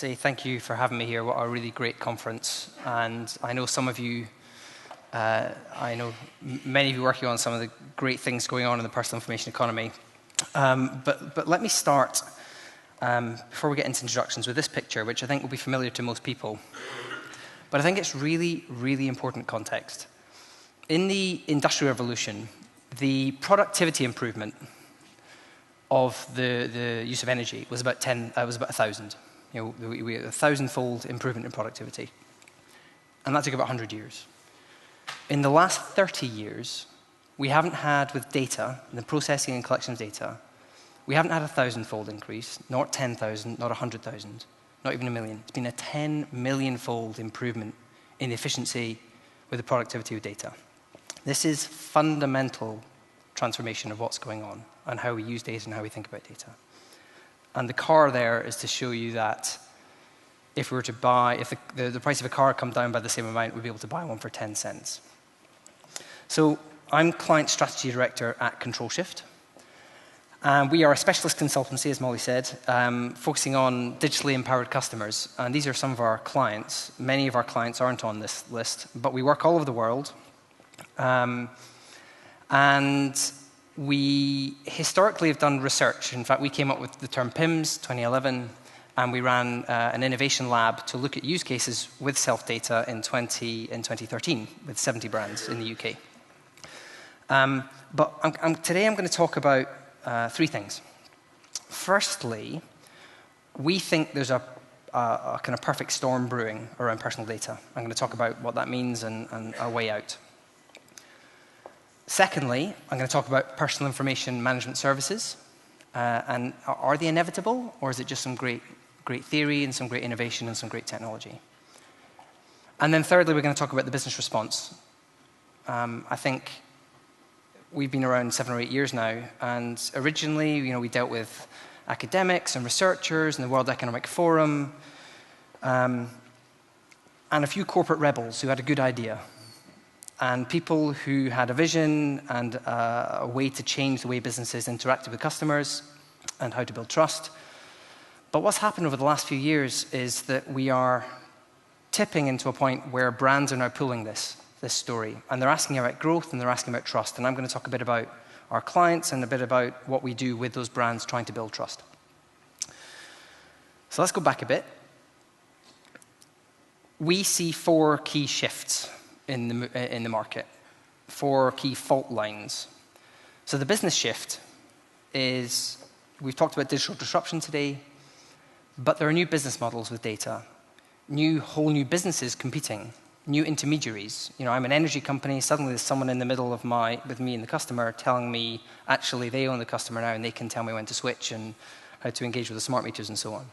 say thank you for having me here. What a really great conference. And I know some of you, I know many of you working on some of the great things going on in the personal information economy. But let me start, before we get into introductions, with this picture, which I think will be familiar to most people. But I think it's really, really important context. In the Industrial Revolution, the productivity improvement of the use of energy was about 1,000. You know, we had a 1,000-fold improvement in productivity. And that took about 100 years. In the last 30 years, we haven't had, with data, the processing and collection of data, we haven't had a 1,000-fold increase, not 10,000, not 100,000, not even 1 million. It's been a 10 million-fold improvement in the efficiency with the productivity of data. This is fundamental transformation of what's going on and how we use data and how we think about data. And the car there is to show you that if we were to buy, if the price of a car come down by the same amount, we'd be able to buy one for 10 cents. So I'm Client Strategy Director at Ctrl-Shift. We are a specialist consultancy, as Molly said, focusing on digitally empowered customers. And these are some of our clients. Many of our clients aren't on this list, but we work all over the world. And we historically have done research. In fact, we came up with the term PIMS 2011, and we ran an innovation lab to look at use cases with self-data in 2013 with 70 brands in the UK. But today I'm going to talk about three things. Firstly, we think there's a kind of perfect storm brewing around personal data. I'm going to talk about what that means and our way out. Secondly, I'm going to talk about personal information management services. And are they inevitable, or is it just some great theory and some great innovation and some great technology? And then thirdly, we're going to talk about the business response. I think we've been around 7 or 8 years now, and originally, we dealt with academics and researchers and the World Economic Forum, and a few corporate rebels who had a good idea, and people who had a vision and a way to change the way businesses interacted with customers and how to build trust. But what's happened over the last few years is that we are tipping into a point where brands are now pulling this story. And they're asking about growth and they're asking about trust. And I'm going to talk a bit about our clients and a bit about what we do with those brands trying to build trust. So let's go back a bit. We see 4 key shifts in the market, 4 key fault lines. So the business shift is, we've talked about digital disruption today, but there are new business models with data, whole new businesses competing, new intermediaries. I'm an energy company, suddenly there's someone in the middle of with me and the customer telling me, actually, they own the customer now and they can tell me when to switch and how to engage with the smart meters and so on.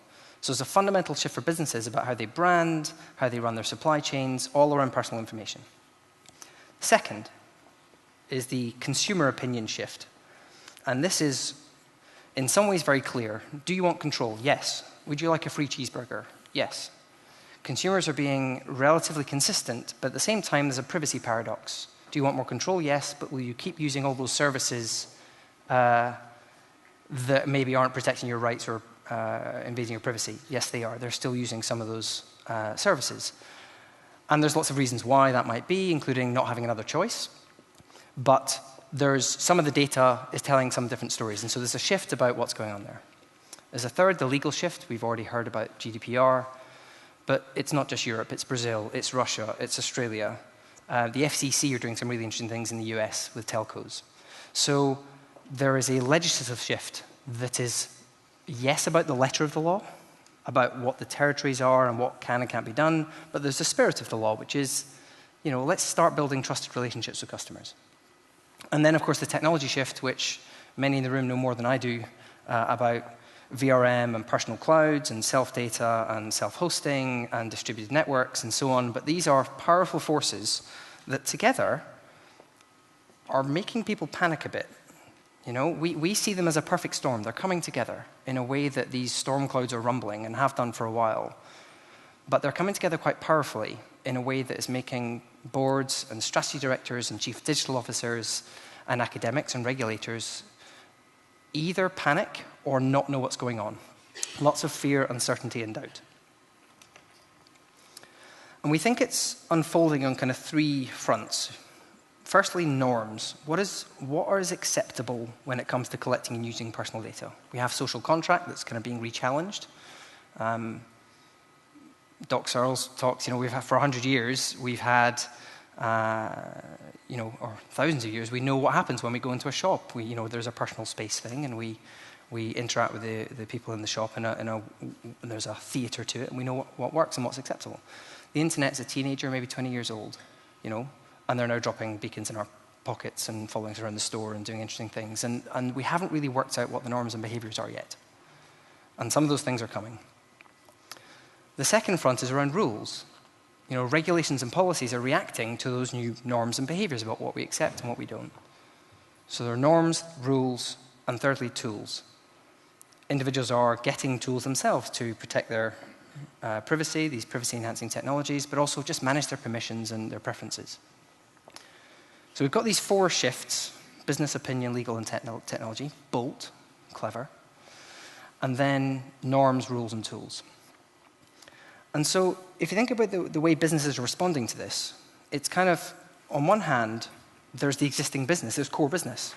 So it's a fundamental shift for businesses about how they brand, how they run their supply chains, all around personal information. Second is the consumer opinion shift. And this is, in some ways, very clear. Do you want control? Yes. Would you like a free cheeseburger? Yes. Consumers are being relatively consistent, but at the same time, there's a privacy paradox. Do you want more control? Yes, but will you keep using all those services that maybe aren't protecting your rights or invading your privacy? Yes, they are. They're still using some of those services. And there's lots of reasons why that might be, including not having another choice. But some of the data is telling some different stories. And so there's a shift about what's going on there. There's a third, the legal shift. We've already heard about GDPR. But it's not just Europe. It's Brazil. It's Russia. It's Australia. The FCC are doing some really interesting things in the US with telcos. So there is a legislative shift that is, yes, about the letter of the law, about what the territories are and what can and can't be done, but there's the spirit of the law, which is, let's start building trusted relationships with customers. And then, of course, the technology shift, which many in the room know more than I do, about VRM and personal clouds and self-data and self-hosting and distributed networks and so on. But these are powerful forces that together are making people panic a bit. We see them as a perfect storm. They're coming together in a way that these storm clouds are rumbling and have done for a while. But they're coming together quite powerfully in a way that is making boards and strategy directors and chief digital officers and academics and regulators either panic or not know what's going on. Lots of fear, uncertainty, and doubt. And we think it's unfolding on kind of three fronts. Firstly, norms. What is acceptable when it comes to collecting and using personal data? We have social contract that's kind of being re-challenged. Doc Searles talks, we've had for 100 years, we've had, or thousands of years, we know what happens when we go into a shop. There's a personal space thing, and we interact with the people in the shop, and there's a theater to it, and we know what works and what's acceptable. The internet's a teenager, maybe 20 years old, and they're now dropping beacons in our pockets and following us around the store and doing interesting things. And we haven't really worked out what the norms and behaviors are yet. And some of those things are coming. The second front is around rules. Regulations and policies are reacting to those new norms and behaviors about what we accept and what we don't. So there are norms, rules, and thirdly, tools. Individuals are getting tools themselves to protect their privacy, these privacy-enhancing technologies, but also just manage their permissions and their preferences. So we've got these four shifts: business, opinion, legal, and technology. Bolt, clever. And then norms, rules, and tools. And so if you think about the way businesses are responding to this, it's kind of, on one hand, there's the existing business, there's core business.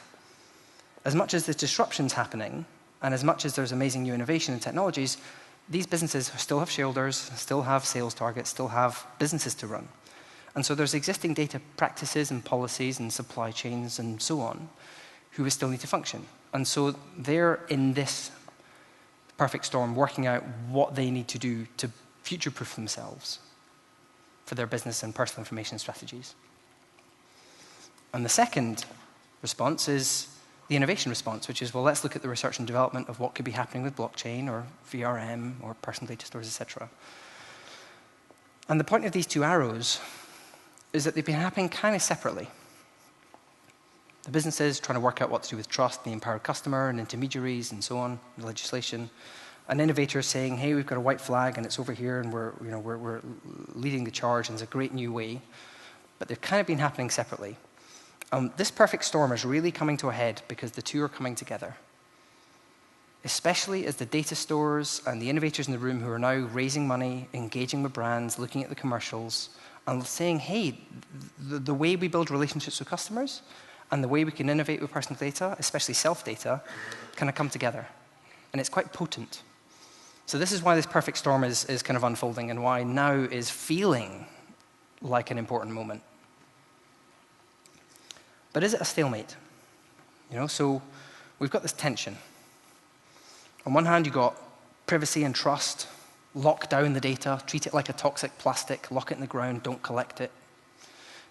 As much as there's disruptions happening, and as much as there's amazing new innovation and technologies, these businesses still have shareholders, still have sales targets, still have businesses to run. And so there's existing data practices and policies and supply chains and so on who still need to function. And so they're in this perfect storm working out what they need to do to future-proof themselves for their business and personal information strategies. And the second response is the innovation response, which is, well, let's look at the research and development of what could be happening with blockchain or VRM or personal data stores, etc. And the point of these two arrows is that they've been happening kind of separately. The businesses trying to work out what to do with trust, the empowered customer, and intermediaries, and so on, the legislation. An innovator saying, hey, we've got a white flag, and it's over here, and we're leading the charge, and it's a great new way. But they've kind of been happening separately. This perfect storm is really coming to a head because the two are coming together. Especially as the data stores and the innovators in the room who are now raising money, engaging with brands, looking at the commercials, and saying, hey, the way we build relationships with customers and the way we can innovate with personal data, especially self-data, kind of come together. And it's quite potent. So this is why this perfect storm is kind of unfolding and why now is feeling like an important moment. But is it a stalemate? So we've got this tension. On one hand, you've got privacy and trust. Lock down the data, treat it like a toxic plastic, lock it in the ground, don't collect it.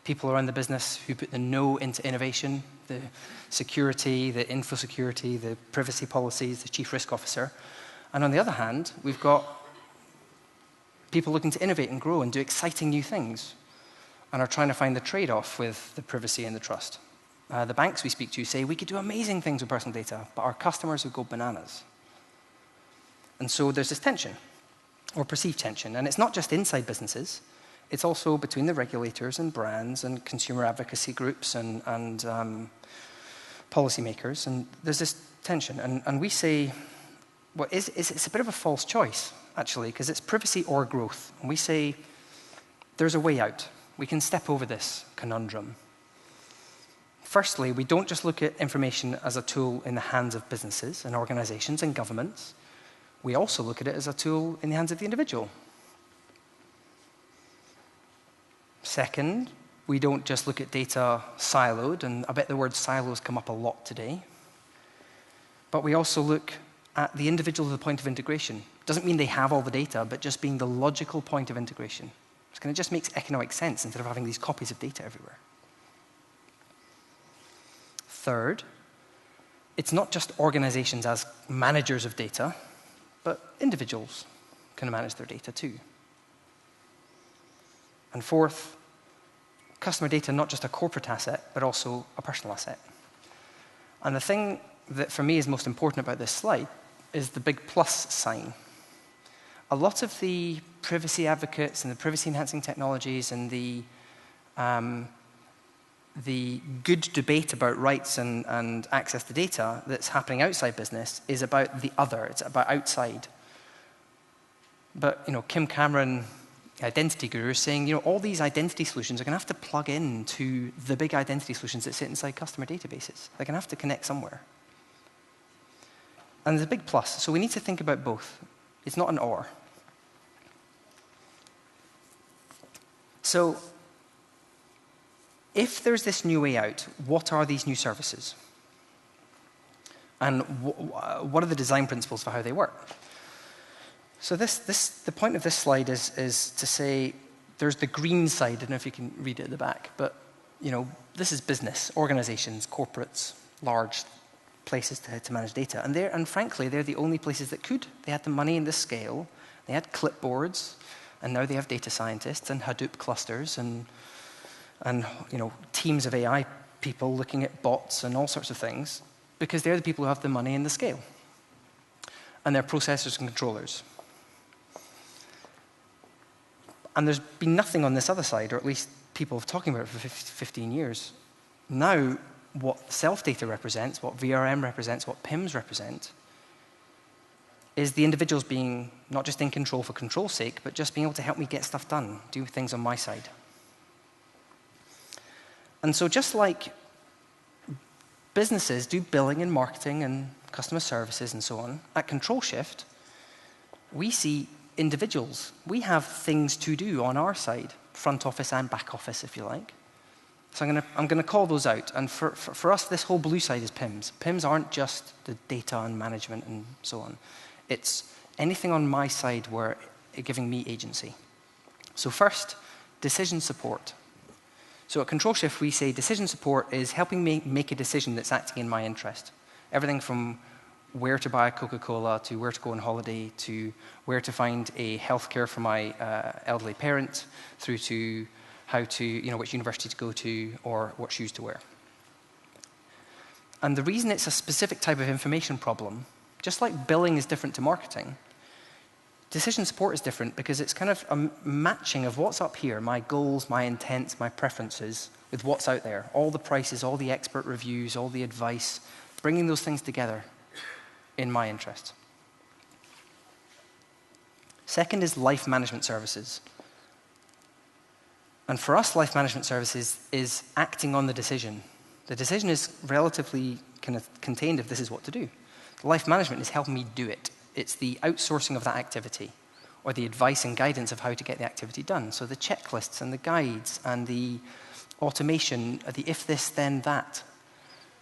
People around the business who put the no into innovation, the security, the info security, the privacy policies, the chief risk officer. And on the other hand, we've got people looking to innovate and grow and do exciting new things and are trying to find the trade-off with the privacy and the trust. The banks we speak to say, we could do amazing things with personal data, but our customers would go bananas. And so there's this tension, or perceived tension. And it's not just inside businesses. It's also between the regulators and brands and consumer advocacy groups and policymakers. And there's this tension. And we say, well, it's a bit of a false choice, actually, because it's privacy or growth. And we say, there's a way out. We can step over this conundrum. Firstly, we don't just look at information as a tool in the hands of businesses and organizations and governments. We also look at it as a tool in the hands of the individual. Second, we don't just look at data siloed, and I bet the word silos come up a lot today. But we also look at the individual as the point of integration. Doesn't mean they have all the data, but just being the logical point of integration. It kind of just makes economic sense instead of having these copies of data everywhere. Third, it's not just organizations as managers of data, but individuals can manage their data too. And fourth, customer data not just a corporate asset, but also a personal asset. And the thing that for me is most important about this slide is the big plus sign. A lot of the privacy advocates and the privacy-enhancing technologies and the good debate about rights and access to data that's happening outside business is about the other. It's about outside. But Kim Cameron identity gurus saying, all these identity solutions are going to have to plug into the big identity solutions that sit inside customer databases. They're going to have to connect somewhere. And there's a big plus. So we need to think about both. It's not an or. So if there's this new way out, what are these new services? And what are the design principles for how they work? So the point of this slide is to say there's the green side. I don't know if you can read it at the back, but this is business, organizations, corporates, large places to manage data. And frankly, they're the only places that could. They had the money and the scale. They had clipboards, and now they have data scientists and Hadoop clusters and teams of AI people looking at bots and all sorts of things, because they're the people who have the money and the scale. And they're processors and controllers. And there's been nothing on this other side, or at least people have been talking about it for 15 years. Now, what self-data represents, what VRM represents, what PIMs represent, is the individuals being not just in control for control's sake, but just being able to help me get stuff done, do things on my side. And so just like businesses do billing and marketing and customer services and so on, at Ctrl-Shift, we see individuals. We have things to do on our side, front office and back office, if you like. So I'm going to call those out. And for us, this whole blue side is PIMs. PIMs aren't just the data and management and so on. It's anything on my side where it's giving me agency. So first, decision support. So at Ctrl-Shift, we say decision support is helping me make a decision that's acting in my interest. Everything from where to buy a Coca-Cola, to where to go on holiday, to where to find a healthcare for my elderly parent, through to how to, which university to go to, or what shoes to wear. And the reason it's a specific type of information problem, just like billing is different to marketing, decision support is different because it's kind of a matching of what's up here, my goals, my intents, my preferences, with what's out there, all the prices, all the expert reviews, all the advice, bringing those things together in my interest. Second is life management services. And for us, life management services is acting on the decision. The decision is relatively kind of contained if this is what to do. The life management is helping me do it. It's the outsourcing of that activity, or the advice and guidance of how to get the activity done. So the checklists and the guides and the automation, the if this, then that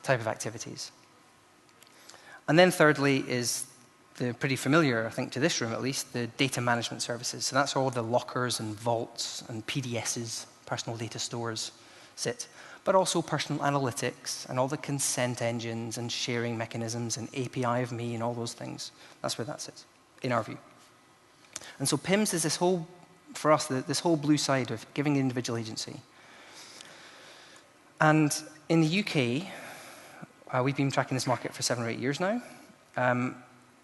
type of activities. And then thirdly is the pretty familiar, I think, to this room at least, the data management services. So that's all the lockers and vaults and PDSs, personal data stores, sit. But also personal analytics and all the consent engines and sharing mechanisms and API of me and all those things. That's where that sits, in our view. And so PIMS is this whole, for us, this whole blue side of giving the individual agency. And in the UK, we've been tracking this market for 7 or 8 years now.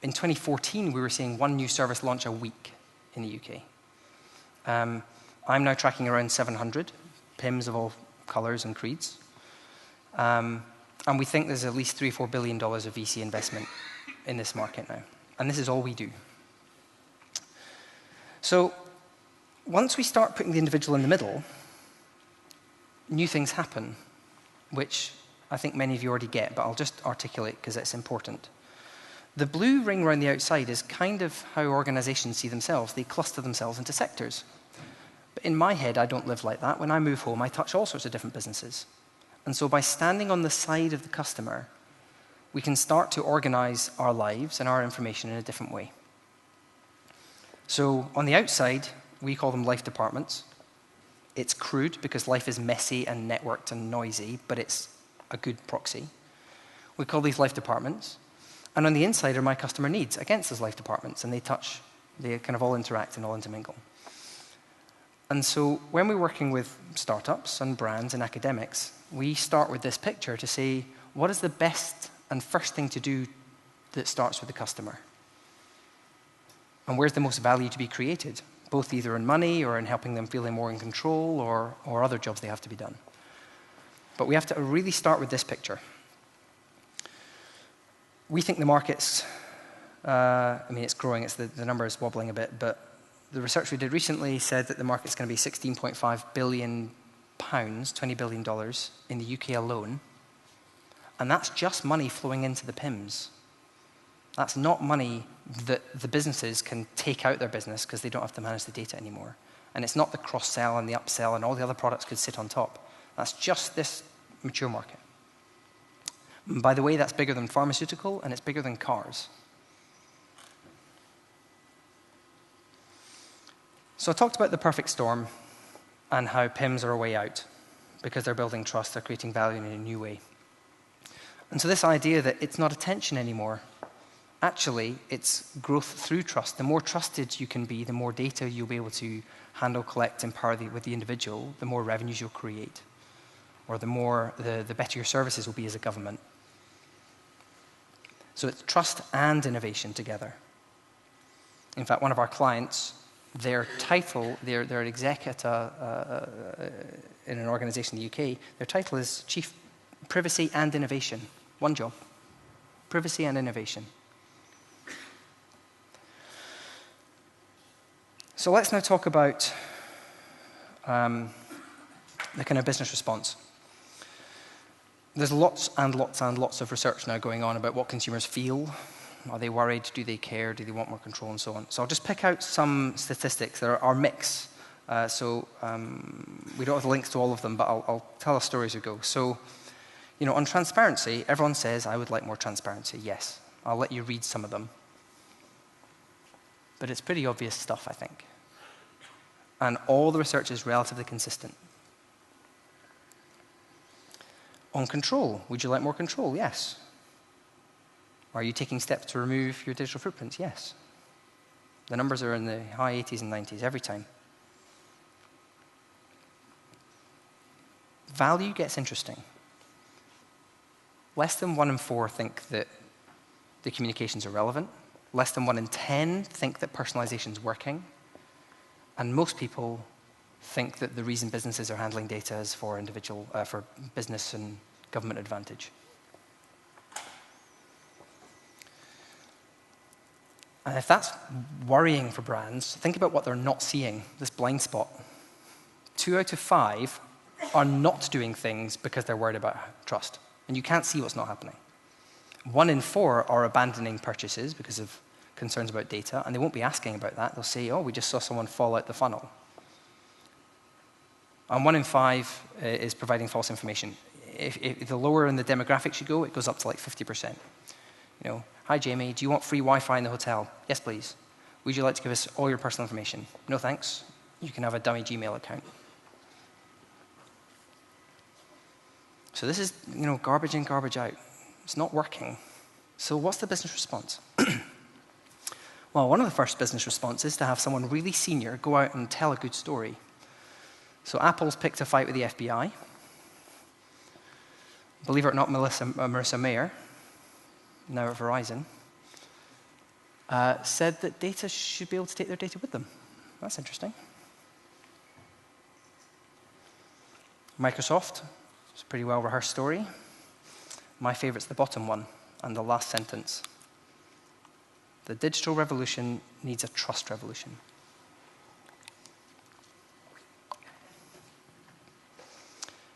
In 2014, we were seeing one new service launch a week in the UK. I'm now tracking around 700 PIMs of all colors and creeds. And we think there's at least $3 or $4 billion of VC investment in this market now. And this is all we do. So once we start putting the individual in the middle, new things happen, which I think many of you already get, but I'll just articulate because it's important. The blue ring around the outside is kind of how organizations see themselves. They cluster themselves into sectors. But in my head, I don't live like that. When I move home, I touch all sorts of different businesses. And so by standing on the side of the customer, we can start to organize our lives and our information in a different way. So on the outside, we call them life departments. It's crude because life is messy and networked and noisy, but it's a good proxy. We call these life departments. And on the inside are my customer needs against those life departments, and they kind of all interact and all intermingle. And so when we're working with startups and brands and academics, we start with this picture to say, what is the best and first thing to do that starts with the customer? And where's the most value to be created, both either in money or in helping them feel more in control or other jobs they have to be done. But we have to really start with this picture. We think the market's, it's growing, the number is wobbling a bit, but the research we did recently said that the market's going to be £16.5 billion, $20 billion in the UK alone. And that's just money flowing into the PIMS. That's not money that the businesses can take out their business because they don't have to manage the data anymore. And it's not the cross-sell and the upsell and all the other products could sit on top. That's just this mature market. And by the way, that's bigger than pharmaceutical and it's bigger than cars. So I talked about the perfect storm and how PIMS are a way out because they're building trust, they're creating value in a new way. And so this idea that it's not attention anymore, actually it's growth through trust. The more trusted you can be, the more data you'll be able to handle, collect, empower with the individual, the more revenues you'll create, or the better your services will be as a government. So it's trust and innovation together. In fact, one of our clients, their title, they're an exec at in an organization in the UK, their title is Chief Privacy and Innovation. One job. Privacy and innovation. So let's now talk about the kind of business response. There's lots and lots and lots of research now going on about what consumers feel. Are they worried? Do they care? Do they want more control? And so on. So I'll just pick out some statistics that are mix. We don't have the links to all of them, but I'll tell a story as we go. So, on transparency, everyone says, I would like more transparency. Yes, I'll let you read some of them. But it's pretty obvious stuff, I think. And all the research is relatively consistent. On control, would you like more control? Yes. Are you taking steps to remove your digital footprints? Yes. The numbers are in the high 80s and 90s every time. Value gets interesting. Less than 1 in 4 think that the communications are relevant. Less than 1 in 10 think that personalization is working. And most people think that the reason businesses are handling data is for business and government advantage. And if that's worrying for brands, think about what they're not seeing, this blind spot. 2 out of 5 are not doing things because they're worried about trust. And you can't see what's not happening. 1 in 4 are abandoning purchases because of concerns about data, and they won't be asking about that. They'll say, oh, we just saw someone fall out the funnel. And 1 in 5 is providing false information. If the lower in the demographics you go, it goes up to like 50%. Hi, Jamie, do you want free Wi-Fi in the hotel? Yes, please. Would you like to give us all your personal information? No, thanks. You can have a dummy Gmail account. So this is, garbage in, garbage out. It's not working. So what's the business response? Well, one of the first business responses is to have someone really senior go out and tell a good story. So Apple's picked a fight with the FBI. Believe it or not, Marissa Mayer, now at Verizon, said that data should be able to take their data with them. That's interesting. Microsoft, it's a pretty well-rehearsed story. My favorite's the bottom one and the last sentence. The digital revolution needs a trust revolution.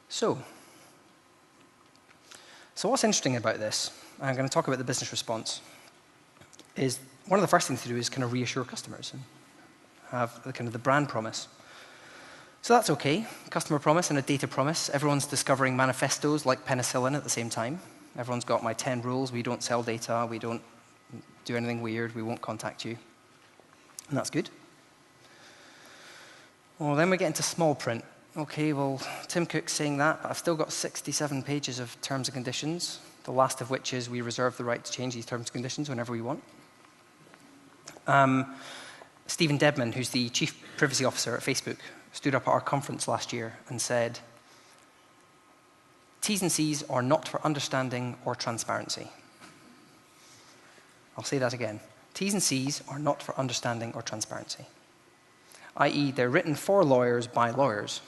So what's interesting about this, and I'm going to talk about the business response, is one of the first things to do is kind of reassure customers and have the brand promise. So that's okay, customer promise and a data promise. Everyone's discovering manifestos like penicillin at the same time. Everyone's got my 10 rules. We don't sell data. We don't do anything weird. We won't contact you. And that's good. Well, then we get into small print. Okay, well, Tim Cook's saying that, but I've still got 67 pages of terms and conditions, the last of which is we reserve the right to change these terms and conditions whenever we want. Stephen Debman, who's the Chief Privacy Officer at Facebook, stood up at our conference last year and said, T's and C's are not for understanding or transparency. I'll say that again. T's and C's are not for understanding or transparency, i.e. they're written for lawyers by lawyers.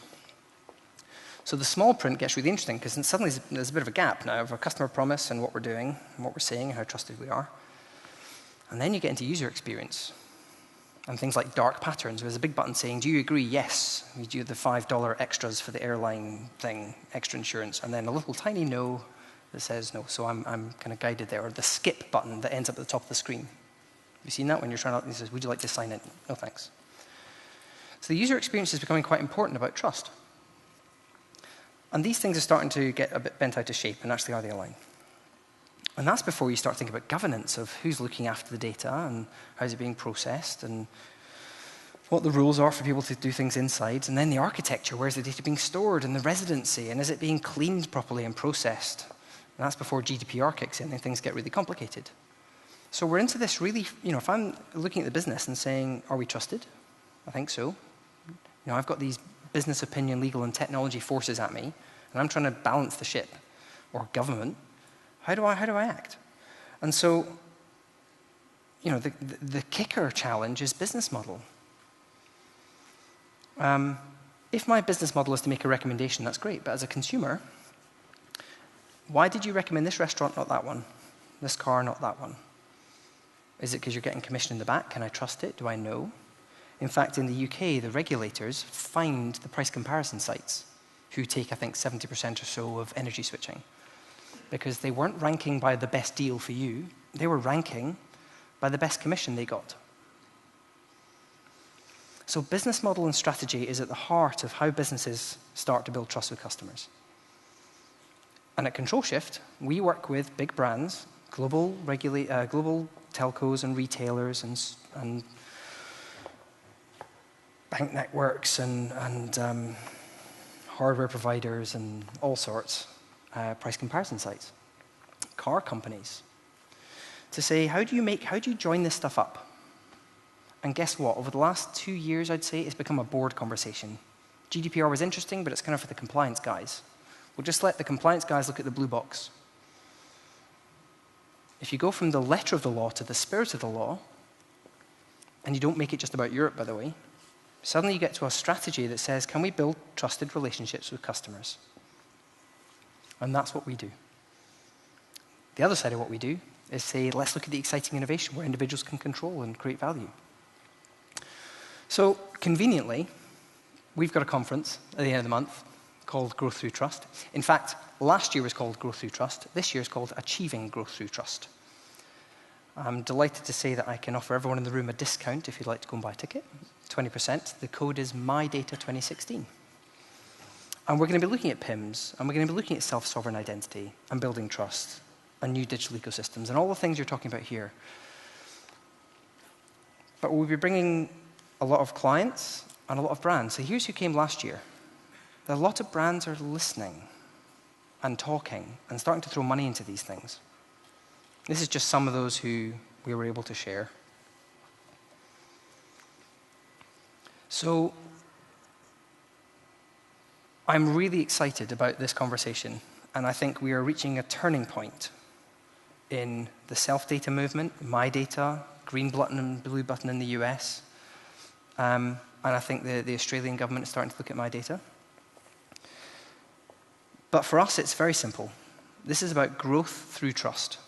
So the small print gets really interesting because suddenly there's a bit of a gap now of a customer promise and what we're doing and what we're saying and how trusted we are. And then you get into user experience. And things like dark patterns. There's a big button saying, do you agree? Yes. We do the $5 extras for the airline thing, extra insurance. And then a little tiny no that says no. So I'm kind of guided there. Or the skip button that ends up at the top of the screen. Have you seen that when you're trying to, it says, would you like to sign in? No, thanks. So the user experience is becoming quite important about trust. And these things are starting to get a bit bent out of shape, and actually are they aligned? And that's before you start thinking about governance of who's looking after the data and how's it being processed and what the rules are for people to do things inside. And then the architecture, where's the data being stored, and the residency, and is it being cleaned properly and processed? And that's before GDPR kicks in and things get really complicated. So we're into this really, if I'm looking at the business and saying, are we trusted? I think so. I've got these business opinion, legal, and technology forces at me, and I'm trying to balance the ship, or government. How do I act? And so, the kicker challenge is business model. If my business model is to make a recommendation, that's great. But as a consumer, why did you recommend this restaurant, not that one? This car, not that one? Is it because you're getting commission in the back? Can I trust it? Do I know? In fact, in the UK, the regulators fined the price comparison sites, who take, I think, 70% or so of energy switching, because they weren't ranking by the best deal for you. They were ranking by the best commission they got. So business model and strategy is at the heart of how businesses start to build trust with customers. And at Ctrl-Shift, we work with big brands, global telcos and retailers and bank networks and hardware providers and all sorts, price comparison sites, car companies, to say, how do you join this stuff up? And guess what? Over the last 2 years, I'd say, it's become a board conversation. GDPR was interesting, but it's kind of for the compliance guys. We'll just let the compliance guys look at the blue box. If you go from the letter of the law to the spirit of the law, and you don't make it just about Europe, by the way, suddenly you get to a strategy that says, can we build trusted relationships with customers? And that's what we do. The other side of what we do is say, let's look at the exciting innovation where individuals can control and create value. So conveniently, we've got a conference at the end of the month called Growth Through Trust. In fact, last year was called Growth Through Trust. This year is called Achieving Growth Through Trust. I'm delighted to say that I can offer everyone in the room a discount if you'd like to go and buy a ticket, 20%. The code is MyData2016. And we're going to be looking at PIMs, and we're going to be looking at self-sovereign identity and building trust and new digital ecosystems and all the things you're talking about here. But we'll be bringing a lot of clients and a lot of brands. So here's who came last year. A lot of brands are listening and talking and starting to throw money into these things. This is just some of those who we were able to share. So I'm really excited about this conversation, and I think we are reaching a turning point in the self-data movement, MyData, green button and blue button in the US. And I think the Australian government is starting to look at MyData. But for us, it's very simple. This is about growth through trust.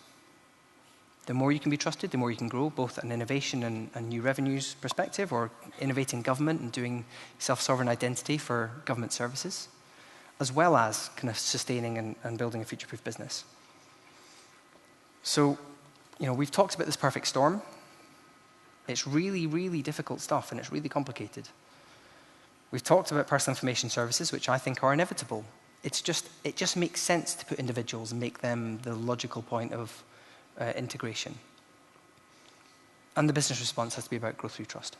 The more you can be trusted, the more you can grow, both an innovation and new revenues perspective, or innovating government and doing self-sovereign identity for government services, as well as kind of sustaining and building a future-proof business. So, we've talked about this perfect storm. It's really, really difficult stuff, and it's really complicated. We've talked about personal information services, which I think are inevitable. It just makes sense to put individuals and make them the logical point of integration. And the business response has to be about growth through trust.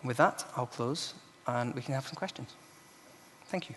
And with that, I'll close, and we can have some questions. Thank you.